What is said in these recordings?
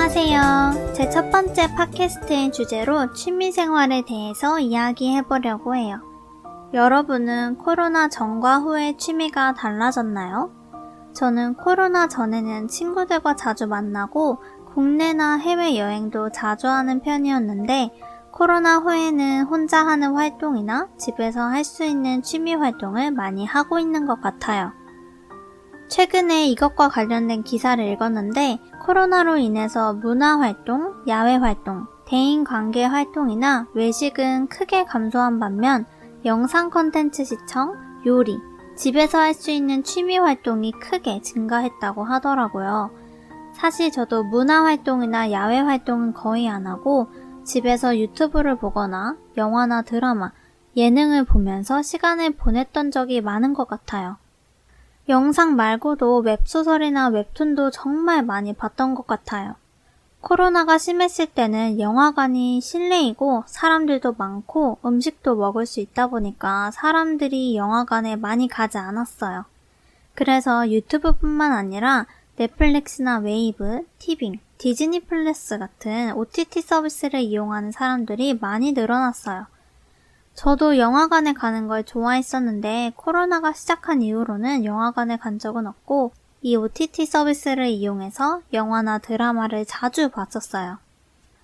안녕하세요. 제 첫 번째 팟캐스트의 주제로 취미생활에 대해서 이야기해보려고 해요. 여러분은 코로나 전과 후에 취미가 달라졌나요? 저는 코로나 전에는 친구들과 자주 만나고 국내나 해외여행도 자주 하는 편이었는데 코로나 후에는 혼자 하는 활동이나 집에서 할 수 있는 취미 활동을 많이 하고 있는 것 같아요. 최근에 이것과 관련된 기사를 읽었는데 코로나로 인해서 문화활동, 야외활동, 대인관계 활동이나 외식은 크게 감소한 반면 영상 콘텐츠 시청, 요리, 집에서 할 수 있는 취미 활동이 크게 증가했다고 하더라고요. 사실 저도 문화활동이나 야외활동은 거의 안 하고 집에서 유튜브를 보거나 영화나 드라마, 예능을 보면서 시간을 보냈던 적이 많은 것 같아요. 영상 말고도 웹소설이나 웹툰도 정말 많이 봤던 것 같아요. 코로나가 심했을 때는 영화관이 실내이고 사람들도 많고 음식도 먹을 수 있다 보니까 사람들이 영화관에 많이 가지 않았어요. 그래서 유튜브뿐만 아니라 넷플릭스나 웨이브, 티빙, 디즈니 플러스 같은 OTT 서비스를 이용하는 사람들이 많이 늘어났어요. 저도 영화관에 가는 걸 좋아했었는데 코로나가 시작한 이후로는 영화관에 간 적은 없고 이 OTT 서비스를 이용해서 영화나 드라마를 자주 봤었어요.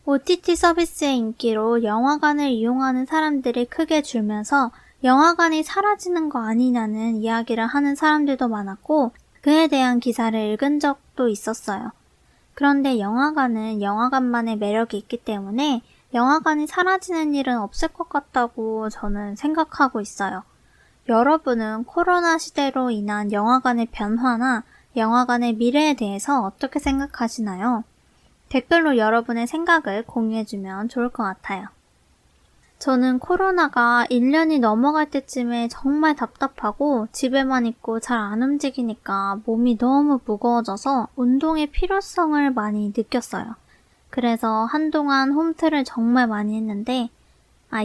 OTT 서비스의 인기로 영화관을 이용하는 사람들이 크게 줄면서 영화관이 사라지는 거 아니냐는 이야기를 하는 사람들도 많았고 그에 대한 기사를 읽은 적도 있었어요. 그런데 영화관은 영화관만의 매력이 있기 때문에 영화관이 사라지는 일은 없을 것 같다고 저는 생각하고 있어요. 여러분은 코로나 시대로 인한 영화관의 변화나 영화관의 미래에 대해서 어떻게 생각하시나요? 댓글로 여러분의 생각을 공유해주면 좋을 것 같아요. 저는 코로나가 1년이 넘어갈 때쯤에 정말 답답하고 집에만 있고 잘 안 움직이니까 몸이 너무 무거워져서 운동의 필요성을 많이 느꼈어요. 그래서 한동안 홈트를 정말 많이 했는데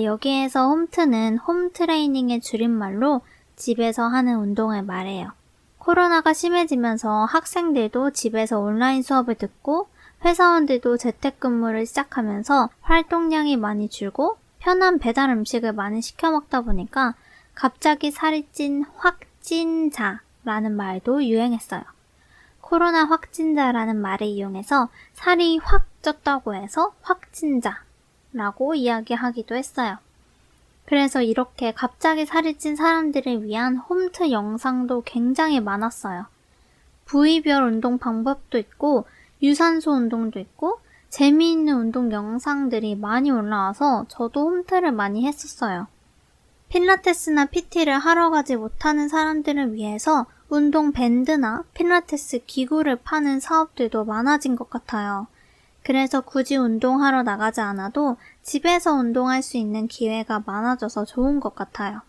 여기에서 홈트는 홈트레이닝의 줄임말로 집에서 하는 운동을 말해요. 코로나가 심해지면서 학생들도 집에서 온라인 수업을 듣고 회사원들도 재택근무를 시작하면서 활동량이 많이 줄고 편한 배달 음식을 많이 시켜 먹다 보니까 갑자기 살이 찐 확진자라는 말도 유행했어요. 코로나 확진자라는 말을 이용해서 살이 확 쪘다고 해서 확진자라고 이야기하기도 했어요. 그래서 이렇게 갑자기 살이 찐 사람들을 위한 홈트 영상도 굉장히 많았어요. 부위별 운동 방법도 있고 유산소 운동도 있고 재미있는 운동 영상들이 많이 올라와서 저도 홈트를 많이 했었어요. 필라테스나 PT를 하러 가지 못하는 사람들을 위해서 운동 밴드나 필라테스 기구를 파는 사업들도 많아진 것 같아요. 그래서 굳이 운동하러 나가지 않아도 집에서 운동할 수 있는 기회가 많아져서 좋은 것 같아요.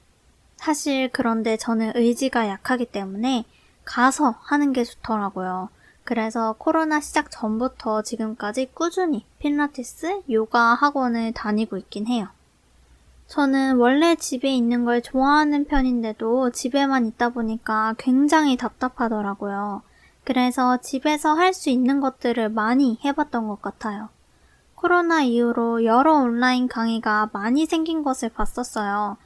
사실 그런데 저는 의지가 약하기 때문에 가서 하는 게 좋더라고요. 그래서 코로나 시작 전부터 지금까지 꾸준히 필라테스, 요가 학원을 다니고 있긴 해요. 저는 원래 집에 있는 걸 좋아하는 편인데도 집에만 있다 보니까 굉장히 답답하더라고요. 그래서 집에서 할 수 있는 것들을 많이 해봤던 것 같아요. 코로나 이후로 여러 온라인 강의가 많이 생긴 것을 봤었어요.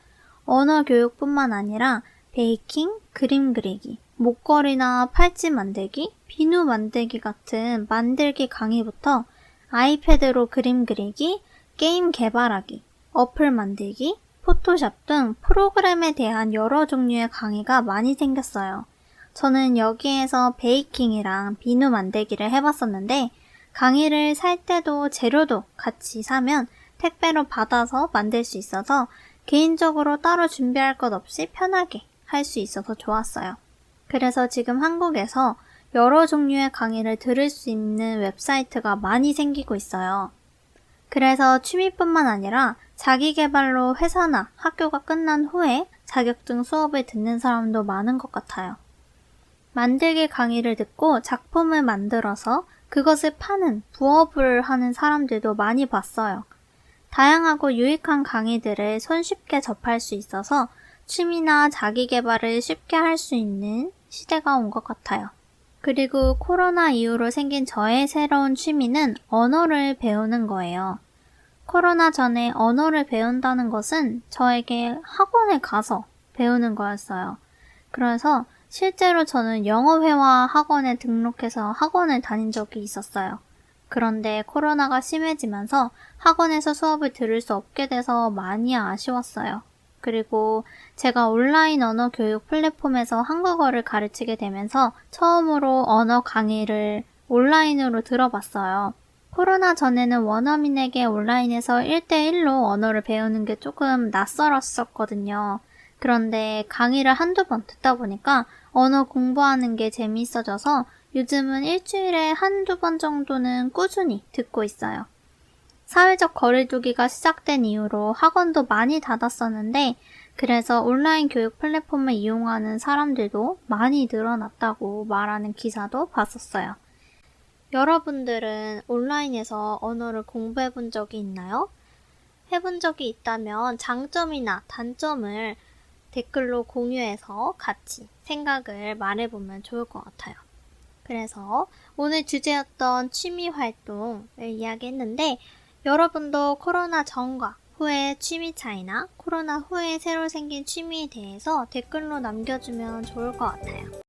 언어 교육뿐만 아니라 베이킹, 그림 그리기, 목걸이나 팔찌 만들기, 비누 만들기 같은 만들기 강의부터 아이패드로 그림 그리기, 게임 개발하기, 어플 만들기, 포토샵 등 프로그램에 대한 여러 종류의 강의가 많이 생겼어요. 저는 여기에서 베이킹이랑 비누 만들기를 해봤었는데 강의를 살 때도 재료도 같이 사면 택배로 받아서 만들 수 있어서 개인적으로 따로 준비할 것 없이 편하게 할 수 있어서 좋았어요. 그래서 지금 한국에서 여러 종류의 강의를 들을 수 있는 웹사이트가 많이 생기고 있어요. 그래서 취미뿐만 아니라 자기계발로 회사나 학교가 끝난 후에 자격증 수업을 듣는 사람도 많은 것 같아요. 만들기 강의를 듣고 작품을 만들어서 그것을 파는 부업을 하는 사람들도 많이 봤어요. 다양하고 유익한 강의들을 손쉽게 접할 수 있어서 취미나 자기계발을 쉽게 할 수 있는 시대가 온 것 같아요. 그리고 코로나 이후로 생긴 저의 새로운 취미는 언어를 배우는 거예요. 코로나 전에 언어를 배운다는 것은 저에게 학원에 가서 배우는 거였어요. 그래서 실제로 저는 영어회화 학원에 등록해서 학원을 다닌 적이 있었어요. 그런데 코로나가 심해지면서 학원에서 수업을 들을 수 없게 돼서 많이 아쉬웠어요. 그리고 제가 온라인 언어 교육 플랫폼에서 한국어를 가르치게 되면서 처음으로 언어 강의를 온라인으로 들어봤어요. 코로나 전에는 원어민에게 온라인에서 1대1로 언어를 배우는 게 조금 낯설었었거든요. 그런데 강의를 한두 번 듣다 보니까 언어 공부하는 게 재미있어져서 요즘은 일주일에 한두 번 정도는 꾸준히 듣고 있어요. 사회적 거리두기가 시작된 이후로 학원도 많이 닫았었는데 그래서 온라인 교육 플랫폼을 이용하는 사람들도 많이 늘어났다고 말하는 기사도 봤었어요. 여러분들은 온라인에서 언어를 공부해 본 적이 있나요? 해본 적이 있다면 장점이나 단점을 댓글로 공유해서 같이 생각을 말해보면 좋을 것 같아요. 그래서 오늘 주제였던 취미 활동을 이야기했는데 여러분도 코로나 전과 후의 취미 차이나 코로나 후에 새로 생긴 취미에 대해서 댓글로 남겨주면 좋을 것 같아요.